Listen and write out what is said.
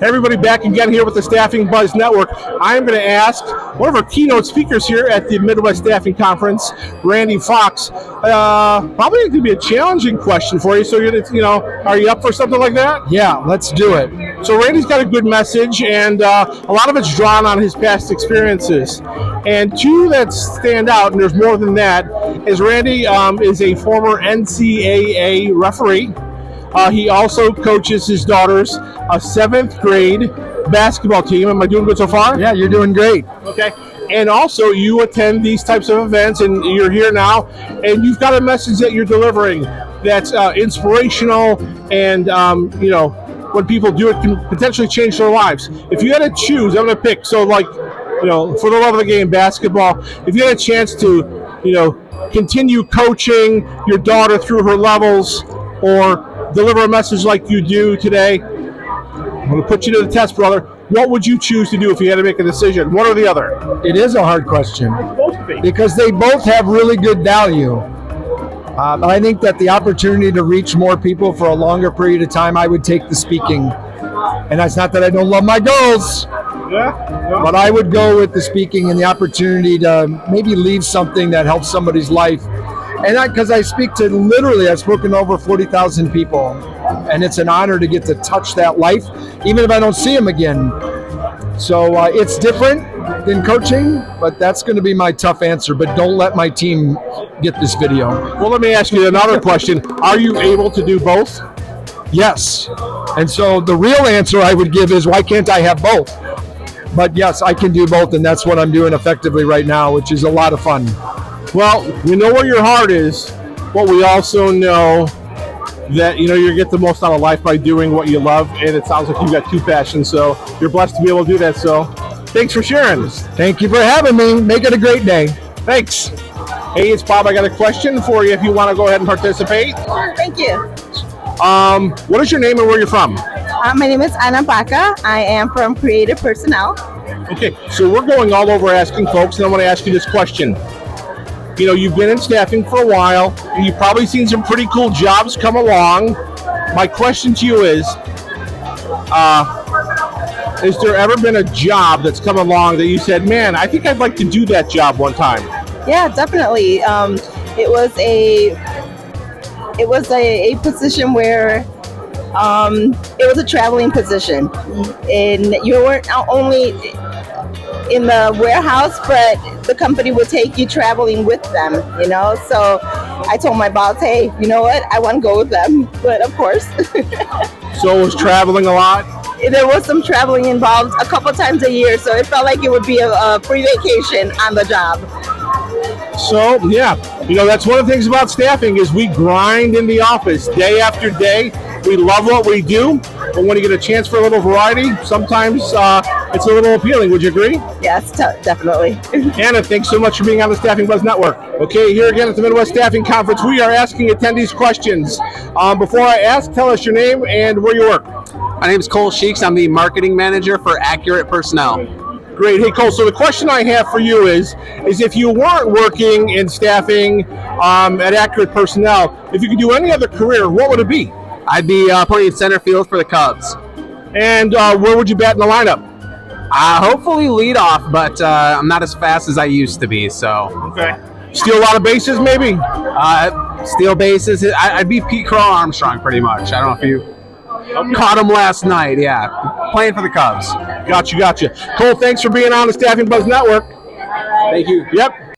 Hey everybody, back again here with the Staffing Buzz Network. I'm going to ask one of our keynote speakers here at the Midwest Staffing Conference, Randy Fox. Probably going to be a challenging question for you. So, are you up for something like that? Yeah, let's do it. So Randy's got a good message, and a lot of it's drawn on his past experiences. And two that stand out, and there's more than that, is Randy is a former NCAA referee. He also coaches his daughter's 7th grade basketball team. Am I doing good so far? Yeah, you're doing great. Okay. And also, you attend these types of events, and you're here now, and you've got a message that you're delivering that's inspirational, and, when people do it, can potentially change their lives. If you had to choose, I'm going to pick, for the love of the game, basketball, if you had a chance to, continue coaching your daughter through her levels, or deliver a message like you do today, I'm going to put you to the test, brother. What would you choose to do if you had to make a decision, one or the other? It is a hard question because they both have really good value. I think that the opportunity to reach more people for a longer period of time, I would take the speaking. And that's not that I don't love my girls, but I would go with the speaking and the opportunity to maybe leave something that helps somebody's life. And because I speak to I've spoken to over 40,000 people, and it's an honor to get to touch that life, even if I don't see them again. So it's different than coaching, but that's going to be my tough answer. But don't let my team get this video. Well, let me ask you another question. Are you able to do both? Yes. And so the real answer I would give is, why can't I have both? But yes, I can do both, and that's what I'm doing effectively right now, which is a lot of fun. Well, we know where your heart is, but we also know that, you get the most out of life by doing what you love, and it sounds like you've got two passions, so you're blessed to be able to do that. So thanks for sharing. Thank you for having me. Make it a great day. Thanks. Hey, it's Bob. I got a question for you if you want to go ahead and participate. Sure, thank you. What is your name and where you're from? My name is Ana Paca. I am from Creative Personnel. Okay, so we're going all over asking folks, and I want to ask you this question. You've been in staffing for a while, and you've probably seen some pretty cool jobs come along. My question to you is there ever been a job that's come along that you said, man, I think I'd like to do that job one time? Yeah, definitely. It was a position where it was a traveling position, and you weren't only in the warehouse, but the company would take you traveling with them, So I told my boss, hey, you know what? I want to go with them, but of course. So it was traveling a lot? There was some traveling involved a couple times a year, so it felt like it would be a free vacation on the job. So, yeah, that's one of the things about staffing is we grind in the office day after day. We love what we do, but when you get a chance for a little variety, sometimes it's a little appealing. Would you agree? Yes, definitely. Anna, thanks so much for being on the Staffing Buzz Network. Okay, here again at the Midwest Staffing Conference, we are asking attendees questions. Before I ask, tell us your name and where you work. My name is Cole Sheeks. I'm the marketing manager for Accurate Personnel. Great. Hey, Cole, so the question I have for you is if you weren't working in staffing at Accurate Personnel, if you could do any other career, what would it be? I'd be playing in center field for the Cubs. And where would you bat in the lineup? Hopefully lead off, but I'm not as fast as I used to be, so. Okay. Steal a lot of bases, maybe? Steal bases. I'd be Pete Crow Armstrong, pretty much. I don't know if you caught him last night, yeah. Playing for the Cubs. Gotcha. Cole, thanks for being on the Staffing Buzz Network. Thank you. Yep.